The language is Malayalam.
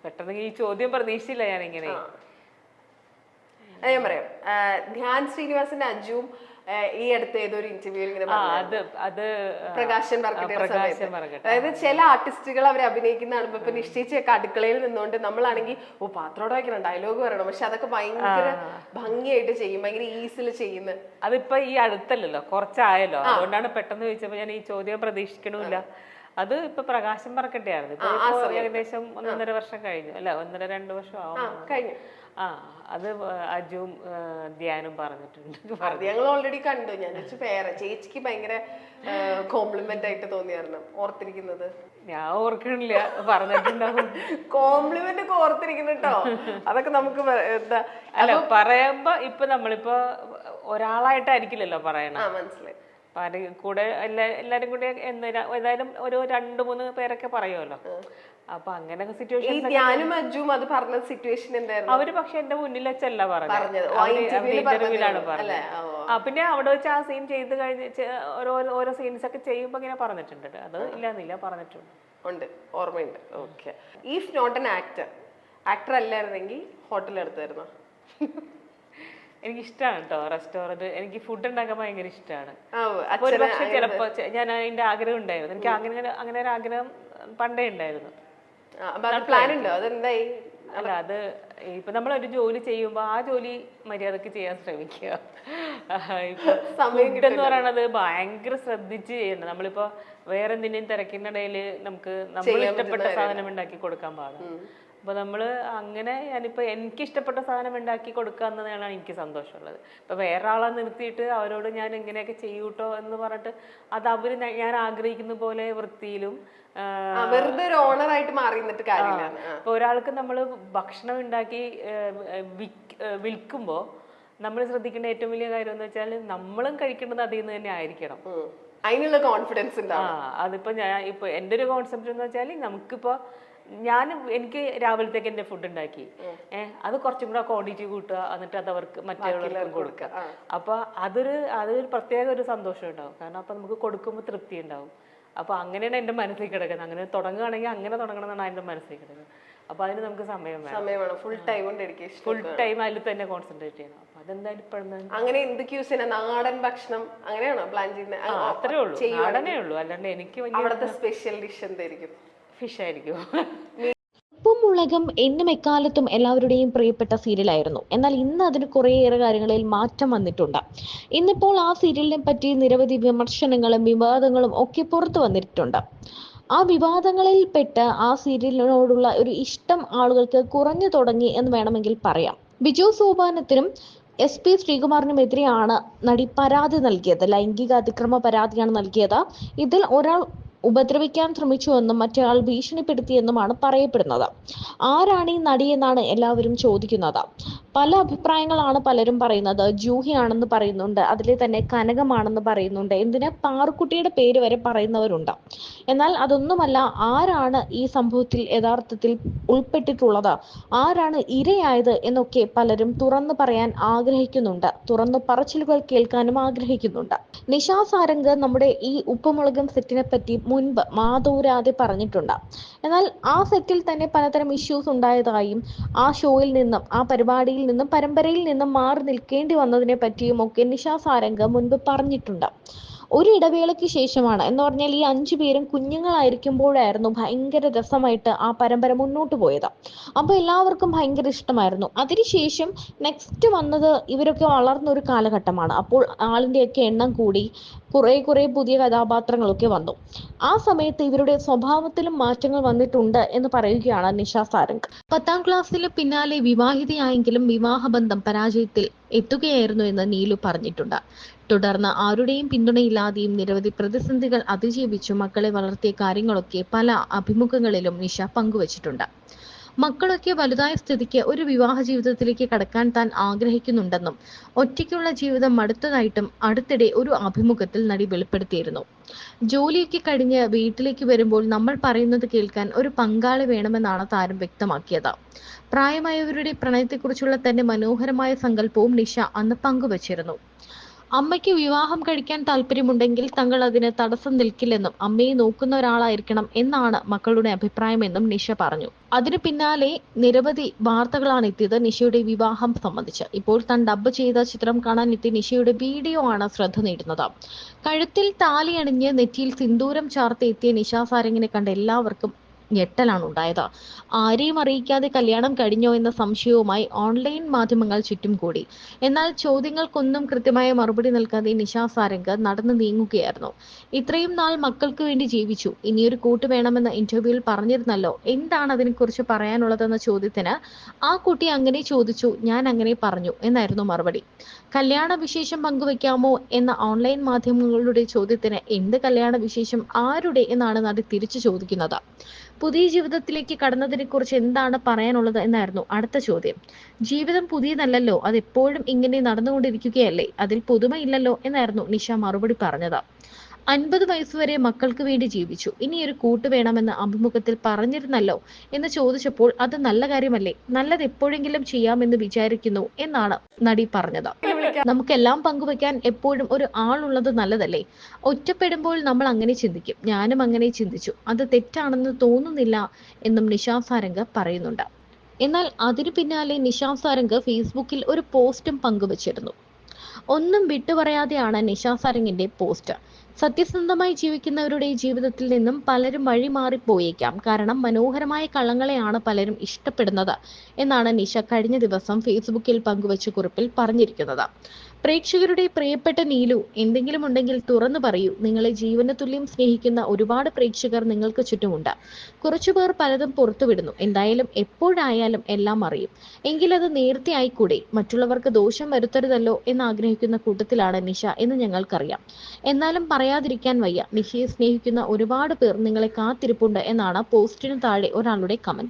പെട്ടെന്ന് ഈ ചോദ്യം പ്രതീക്ഷിച്ചില്ല ഞാനിങ്ങനെ. ഞാൻ പറയാം, ധ്യാൻ ശ്രീനിവാസന്റെ അജുവും ഈ അടുത്ത് ഏതൊരു ഇന്റർവ്യൂവിൽ ഇങ്ങനെ പ്രകാശൻ വർക്കട്ടയുടെ സമയത്ത്, അതായത് ചില ആർട്ടിസ്റ്റുകൾ അവർ അഭിനയിക്കുന്ന കാണുമ്പോ ഇപ്പൊ നിശ്ചയിച്ചൊക്കെ അടുക്കളയിൽ നിന്നുകൊണ്ട് നമ്മളാണെങ്കിൽ പാത്രോടെ വയ്ക്കണം, ഡയലോഗ് പറയണം, പക്ഷെ അതൊക്കെ ഭയങ്കര ഭംഗിയായിട്ട് ചെയ്യും, ഭയങ്കര ഈസിൽ ചെയ്യുന്നത്. അതിപ്പോ ഈ അടുത്തല്ലല്ലോ, കുറച്ചായല്ലോ, അതുകൊണ്ടാണ് പെട്ടെന്ന് ചോദിച്ചപ്പോ ഞാൻ ഈ ചോദ്യം പ്രതീക്ഷിക്കണമില്ല. അത് ഇപ്പൊ പ്രകാശം പറക്കട്ടെയായിരുന്നു. ഇപ്പൊ ഏകദേശം 1.5 വർഷം കഴിഞ്ഞു, അല്ല 1.5-2 വർഷം കഴിഞ്ഞു. അത് അജുവും ധ്യാനും പറഞ്ഞിട്ടുണ്ട്. ഞങ്ങൾ ഓൾറെഡി കണ്ടു. ഞാൻ ചേച്ചിക്ക് ഭയങ്കര കോംപ്ലിമെന്റ് ആയിട്ട് തോന്നിയായിരുന്നു ഓർത്തിരിക്കുന്നത്. ഞാൻ ഓർക്കണില്ല, പറഞ്ഞിട്ടുണ്ടാവും. കോംപ്ലിമെന്റ് ഒക്കെ ഓർത്തിരിക്കുന്നുട്ടോ, അതൊക്കെ നമുക്ക് എന്താ അല്ല പറയുമ്പോ ഇപ്പൊ നമ്മളിപ്പോ ഒരാളായിട്ടായിരിക്കില്ലല്ലോ പറയണ, മനസ്സിലായി. കൂടെ എല്ലാരും കൂടി ഏതായാലും ഒരു 2-3 പേരൊക്കെ പറയുമല്ലോ. അപ്പൊ അങ്ങനെ സിറ്റുവേഷൻ ഞാനും അജുവും അത് പറഞ്ഞ സിറ്റുവേഷൻ എന്തായിരുന്നു? അവര് പക്ഷെ എന്റെ മുന്നിൽ വെച്ചല്ല പറഞ്ഞത്, ഇന്റർവ്യൂലാണ് പറഞ്ഞത്. പിന്നെ അവിടെ വെച്ച് ആ സീൻ ചെയ്ത് കഴിഞ്ഞ് ഓരോ സീൻസ് ഒക്കെ ചെയ്യുമ്പോ ഇങ്ങനെ പറഞ്ഞിട്ടുണ്ട്. അത് ഇല്ലാന്നില്ല, പറഞ്ഞിട്ടുണ്ട്, ഓർമ്മയുണ്ട്. Okay. If not an actor അല്ലായിരുന്നെങ്കിൽ ഹോട്ടൽ എടുത്തായിരുന്നോ? എനിക്കിഷ്ടമാണ് കേട്ടോ റെസ്റ്റോറന്റ്. എനിക്ക് ഫുഡ് ഉണ്ടാക്കാൻ ഭയങ്കര ഇഷ്ടമാണ്. ഒരു പക്ഷെ ചിലപ്പോ ഞാൻ അതിന്റെ ആഗ്രഹം ഉണ്ടായിരുന്നു. എനിക്ക് അങ്ങനെ ഒരു ആഗ്രഹം പണ്ടേ ഉണ്ടായിരുന്നു. അല്ല, അത് ഇപ്പൊ നമ്മളൊരു ജോലി ചെയ്യുമ്പോ ആ ജോലി മര്യാദക്ക് ചെയ്യാൻ ശ്രമിക്കുക. ഇപ്പൊ ഫുഡ് എന്ന് പറയണത് ഭയങ്കര ശ്രദ്ധിച്ച് ചെയ്യണം. നമ്മളിപ്പോ വേറെ എന്തിനേയും തിരക്കിനിടയില് നമുക്ക് നമ്മൾ ഇഷ്ടപ്പെട്ട സാധനം ഉണ്ടാക്കി കൊടുക്കാൻ പാടില്ല. അപ്പൊ നമ്മള് അങ്ങനെ ഞാനിപ്പോ എനിക്ക് ഇഷ്ടപ്പെട്ട സാധനം ഉണ്ടാക്കി കൊടുക്കാന്നതാണ് എനിക്ക് സന്തോഷമുള്ളത്. ഇപ്പൊ വേറെ ആളെ നിർത്തിയിട്ട് അവരോട് ഞാൻ ഇങ്ങനെയൊക്കെ ചെയ്യൂട്ടോ എന്ന് പറഞ്ഞിട്ട് അത് അവര് ഞാൻ ആഗ്രഹിക്കുന്ന പോലെ വൃത്തിയിലും വെറുതെ ഒരു ഓണറായിട്ട് മാറി നിന്നിട്ട് കാര്യമില്ല. ഇപ്പൊ ഒരാൾക്ക് നമ്മൾ ഭക്ഷണം ഉണ്ടാക്കി വിൽക്കുമ്പോ നമ്മൾ ശ്രദ്ധിക്കേണ്ട ഏറ്റവും വലിയ കാര്യം എന്ന് വെച്ചാൽ നമ്മളും കഴിക്കേണ്ടത് അതിൽ നിന്ന് തന്നെ ആയിരിക്കണം. അതിനുള്ള കോൺഫിഡൻസ് അതിപ്പോ ഇപ്പൊ എന്റെ ഒരു കോൺസെപ്റ്റ് എന്ന് വെച്ചാൽ നമുക്കിപ്പോ എനിക്ക് രാവിലത്തേക്ക് എന്റെ ഫുഡ് ഉണ്ടാക്കി അത് കുറച്ചും കൂടെ ക്വാണ്ടിറ്റി കൂട്ടുക, എന്നിട്ട് അത് അവർക്ക് മറ്റുള്ളവർക്കും കൊടുക്കുക. അപ്പൊ അതൊരു പ്രത്യേക ഒരു സന്തോഷം ഉണ്ടാവും. കാരണം അപ്പൊ നമുക്ക് കൊടുക്കുമ്പോൾ തൃപ്തി ഉണ്ടാവും. അപ്പൊ അങ്ങനെയാണ് എന്റെ മനസ്സിൽ കിടക്കുന്നത്. അങ്ങനെ തുടങ്ങുകയാണെങ്കിൽ അങ്ങനെ തുടങ്ങണം എന്നാണ് എന്റെ മനസ്സിൽ കിടക്കുന്നത്. അപ്പൊ അതിന് നമുക്ക് സമയം വേണം. ഫുൾ ടൈം അതിൽ തന്നെ കോൺസെൻട്രേറ്റ് ചെയ്യണം. അപ്പൊ അതെന്തായാലും ഇപ്പോഴും അങ്ങനെ എന്തൊക്കെ നാടൻ ഭക്ഷണം അങ്ങനെയാണോ പ്ലാൻ ചെയ്യുന്നത്? അത്രേ ഉള്ളൂ, നാടനേ ഉള്ളൂ. അല്ലാണ്ട് എനിക്ക് അവിടുത്തെ സ്പെഷ്യൽ ഡിഷ് എന്തായിരിക്കും? ഫിഷ് ആയിരിക്കും. ഉപ്പും മുളകും എന്നും എക്കാലത്തും എല്ലാവരുടെയും പ്രിയപ്പെട്ട സീരിയലായിരുന്നു. എന്നാൽ ഇന്ന് അതിന് കുറേയേറെ കാര്യങ്ങളിൽ മാറ്റം വന്നിട്ടുണ്ട്. ഇന്നിപ്പോൾ ആ സീരിയലിനെ പറ്റി നിരവധി വിമർശനങ്ങളും വിവാദങ്ങളും ഒക്കെ പുറത്തു വന്നിട്ടുണ്ട്. ആ വിവാദങ്ങളിൽ പെട്ട് ആ സീരിയലിനോടുള്ള ഒരു ഇഷ്ടം ആളുകൾക്ക് കുറഞ്ഞു തുടങ്ങി എന്ന് വേണമെങ്കിൽ പറയാം. ബിജു സോപാനത്തിനും SP ശ്രീകുമാറിനുമെതിരെയാണ് നടി പരാതി നൽകിയത്. ലൈംഗിക അതിക്രമ പരാതിയാണ് നൽകിയത്. ഇതിൽ ഒരാൾ ഉപദ്രവിക്കാൻ ശ്രമിച്ചുവെന്നും മറ്റൊരാൾ ഭീഷണിപ്പെടുത്തിയെന്നുമാണ് പറയപ്പെടുന്നത്. ആരാണ് ഈ നടി എന്നാണ് എല്ലാവരും ചോദിക്കുന്നത്. പല അഭിപ്രായങ്ങളാണ് പലരും പറയുന്നത്. ജൂഹിയാണെന്ന് പറയുന്നുണ്ട്, അതിലെ തന്നെ കനകമാണെന്ന് പറയുന്നുണ്ട്, എന്തിന് പാറുക്കുട്ടിയുടെ പേര് വരെ പറയുന്നവരുണ്ട്. എന്നാൽ അതൊന്നുമല്ല, ആരാണ് ഈ സംഭവത്തിൽ യഥാർത്ഥത്തിൽ ഉൾപ്പെട്ടിട്ടുള്ളത്, ആരാണ് ഇരയായത് എന്നൊക്കെ പലരും തുറന്നു പറയാൻ ആഗ്രഹിക്കുന്നുണ്ട്. തുറന്നു പറച്ചിലുകൾ കേൾക്കാനും ആഗ്രഹിക്കുന്നുണ്ട്. നിഷാ സാരംഗ് നമ്മുടെ ഈ ഉപ്പുമുളകും സെറ്റിനെ പറ്റി മുൻപ് മാതോരാതെ പറഞ്ഞിട്ടുണ്ട്. എന്നാൽ ആ സെറ്റിൽ തന്നെ പലതരം ഇഷ്യൂസ് ഉണ്ടായതായും ആ ഷോയിൽ നിന്നും ആ പരിപാടിയിൽ നിന്നും പരമ്പരയിൽ നിന്നും മാറി നിൽക്കേണ്ടി വന്നതിനെ പറ്റിയും ഒക്കെ നിഷാ സാരംഗ് മുൻപ് പറഞ്ഞിട്ടുണ്ട്. ഒരു ഇടവേളയ്ക്ക് ശേഷമാണ്, എന്ന് പറഞ്ഞാൽ ഈ 5 പേരും കുഞ്ഞുങ്ങളായിരിക്കുമ്പോഴായിരുന്നു ഭയങ്കര രസമായിട്ട് ആ പരമ്പര മുന്നോട്ട് പോയത്. അപ്പൊ എല്ലാവർക്കും ഭയങ്കര ഇഷ്ടമായിരുന്നു. അതിനുശേഷം നെക്സ്റ്റ് വന്നത് ഇവരൊക്കെ വളർന്ന ഒരു കാലഘട്ടമാണ്. അപ്പോൾ ആളിന്റെയൊക്കെ എണ്ണം കൂടി, കുറെ പുതിയ കഥാപാത്രങ്ങളൊക്കെ വന്നു. ആ സമയത്ത് ഇവരുടെ സ്വഭാവത്തിലും മാറ്റങ്ങൾ വന്നിട്ടുണ്ട് എന്ന് പറയുകയാണ് നിഷാ സാരംഗ്. 10ാം ക്ലാസ്സിലെ പിന്നാലെ വിവാഹിതയായെങ്കിലും വിവാഹബന്ധം പരാജയത്തിൽ എത്തുകയായിരുന്നു എന്ന് നീലു പറഞ്ഞിട്ടുണ്ട്. തുടർന്ന് ആരുടെയും പിന്തുണയില്ലാതെയും നിരവധി പ്രതിസന്ധികൾ അതിജീവിച്ചു മക്കളെ വളർത്തിയ കാര്യങ്ങളൊക്കെ പല അഭിമുഖങ്ങളിലും നിഷ പങ്കുവച്ചിട്ടുണ്ട്. മക്കളൊക്കെ വലുതായ സ്ഥിതിക്ക് ഒരു വിവാഹ ജീവിതത്തിലേക്ക് കടക്കാൻ താൻ ആഗ്രഹിക്കുന്നുണ്ടെന്നും ഒറ്റയ്ക്കുള്ള ജീവിതം മടുത്തതായിട്ടും അടുത്തിടെ ഒരു അഭിമുഖത്തിൽ നടി വെളിപ്പെടുത്തിയിരുന്നു. ജോലിയൊക്കെ കഴിഞ്ഞ് വീട്ടിലേക്ക് വരുമ്പോൾ നമ്മൾ പറയുന്നത് കേൾക്കാൻ ഒരു പങ്കാളി വേണമെന്നാണ് താരം വ്യക്തമാക്കിയത്. പ്രായമായവരുടെ പ്രണയത്തെക്കുറിച്ചുള്ള തന്റെ മനോഹരമായ സങ്കല്പവും നിഷ അന്ന് പങ്കുവച്ചിരുന്നു. അമ്മയ്ക്ക് വിവാഹം കഴിക്കാൻ താല്പര്യമുണ്ടെങ്കിൽ തങ്ങൾ അതിന് തടസ്സം നിൽക്കില്ലെന്നും അമ്മയെ നോക്കുന്ന ഒരാളായിരിക്കണം എന്നാണ് മക്കളുടെ അഭിപ്രായമെന്നും നിഷ പറഞ്ഞു. അതിനു പിന്നാലെ നിരവധി വാർത്തകളാണ് എത്തിയത് നിഷയുടെ വിവാഹം സംബന്ധിച്ച്. ഇപ്പോൾ താൻ ഡബ്ബ് ചെയ്ത ചിത്രം കാണാൻ എത്തിയ നിഷയുടെ വീഡിയോ ആണ് ശ്രദ്ധ നേടുന്നത്. കഴുത്തിൽ താലിയണിഞ്ഞ് നെറ്റിയിൽ സിന്ദൂരം ചാർത്തി എത്തിയ നിഷ സാരംഗിനെ കണ്ട എല്ലാവർക്കും ഞെട്ടലാണ് ഉണ്ടായത്. ആരെയും അറിയിക്കാതെ കല്യാണം കഴിഞ്ഞോ എന്ന സംശയവുമായി ഓൺലൈൻ മാധ്യമങ്ങൾ ചുറ്റും കൂടി. എന്നാൽ ചോദ്യങ്ങൾക്കൊന്നും കൃത്യമായ മറുപടി നൽകാതെ നിഷ സാരംഗ് നടന്നു നീങ്ങുകയായിരുന്നു. ഇത്രയും നാൾ മക്കൾക്ക് വേണ്ടി ജീവിച്ചു, ഇനിയൊരു കൂട്ട് വേണമെന്ന ഇന്റർവ്യൂവിൽ പറഞ്ഞിരുന്നല്ലോ, എന്താണ് അതിനെക്കുറിച്ച് പറയാനുള്ളതെന്ന ചോദ്യത്തിന് ആ കുട്ടി അങ്ങനെ ചോദിച്ചു, ഞാൻ അങ്ങനെ പറഞ്ഞു എന്നായിരുന്നു മറുപടി. കല്യാണ വിശേഷം പങ്കുവെക്കാമോ എന്ന ഓൺലൈൻ മാധ്യമങ്ങളുടെ ചോദ്യത്തിന് എന്ത് കല്യാണ വിശേഷം, ആരുടെ എന്നാണ് നടി തിരിച്ചു ചോദിക്കുന്നത്. പുതിയ ജീവിതത്തിലേക്ക് കടന്നതിനെ കുറിച്ച് എന്താണ് പറയാനുള്ളത് എന്നായിരുന്നു അടുത്ത ചോദ്യം. ജീവിതം പുതിയതല്ലല്ലോ, അതെപ്പോഴും ഇങ്ങനെ നടന്നുകൊണ്ടിരിക്കുകയല്ലേ, അതിൽ പുതുമയില്ലല്ലോ എന്നായിരുന്നു നിഷ മറുപടി പറഞ്ഞത്. 50 വയസ്സുവരെ മക്കൾക്ക് വേണ്ടി ജീവിച്ചു, ഇനി ഒരു കൂട്ട് വേണമെന്ന് അഭിമുഖത്തിൽ പറഞ്ഞിരുന്നല്ലോ എന്ന് ചോദിച്ചപ്പോൾ അത് നല്ല കാര്യമല്ലേ, നല്ലത് എപ്പോഴെങ്കിലും ചെയ്യാമെന്ന് വിചാരിക്കുന്നു എന്നാണ് നടി പറഞ്ഞത്. നമുക്കെല്ലാം പങ്കുവെക്കാൻ എപ്പോഴും ഒരു ആളുള്ളത് നല്ലതല്ലേ, ഒറ്റപ്പെടുമ്പോൾ നമ്മൾ അങ്ങനെ ചിന്തിക്കും, ഞാനും അങ്ങനെ ചിന്തിച്ചു, അത് തെറ്റാണെന്ന് തോന്നുന്നില്ല എന്നും നിഷ സാരംഗ് പറയുന്നുണ്ട്. എന്നാൽ അതിനു പിന്നാലെ നിഷ സാരംഗ് ഫേസ്ബുക്കിൽ ഒരു പോസ്റ്റും പങ്കുവച്ചിരുന്നു. ഒന്നും വിട്ടുപറയാതെയാണ് നിഷ സാരംഗിന്റെ പോസ്റ്റ്. സത്യസന്ധമായി ജീവിക്കുന്നവരുടെ ജീവിതത്തിൽ നിന്നും പലരും വഴിമാറിപ്പോയേക്കാം, കാരണം മനോഹരമായ കള്ളങ്ങളെയാണ് പലരും ഇഷ്ടപ്പെടുന്നത് എന്നാണ് നിഷ കഴിഞ്ഞ ദിവസം ഫേസ്ബുക്കിൽ പങ്കുവച്ച കുറിപ്പിൽ പറഞ്ഞിരിക്കുന്നത്. പ്രേക്ഷകരുടെ പ്രിയപ്പെട്ട നീലു, എന്തെങ്കിലും ഉണ്ടെങ്കിൽ തുറന്നു പറയൂ, നിങ്ങളെ ജീവന തുല്യം സ്നേഹിക്കുന്ന ഒരുപാട് പ്രേക്ഷകർ നിങ്ങൾക്ക് ചുറ്റുമുണ്ട്. കുറച്ചുപേർ പലതും പുറത്തുവിടുന്നു, എന്തായാലും എപ്പോഴായാലും എല്ലാം അറിയും, എങ്കിലത് നേരത്തെ ആയിക്കൂടെ, മറ്റുള്ളവർക്ക് ദോഷം വരുത്തരുതല്ലോ എന്ന് ആഗ്രഹിക്കുന്ന കൂട്ടത്തിലാണ് നിഷ എന്ന് ഞങ്ങൾക്കറിയാം. എന്നാലും പറയാതിരിക്കാൻ വയ്യ, നിഷയെ സ്നേഹിക്കുന്ന ഒരുപാട് പേർ നിങ്ങളെ കാത്തിരിപ്പുണ്ട് എന്നാണ് പോസ്റ്റിന് താഴെ ഒരാളുടെ കമന്റ്.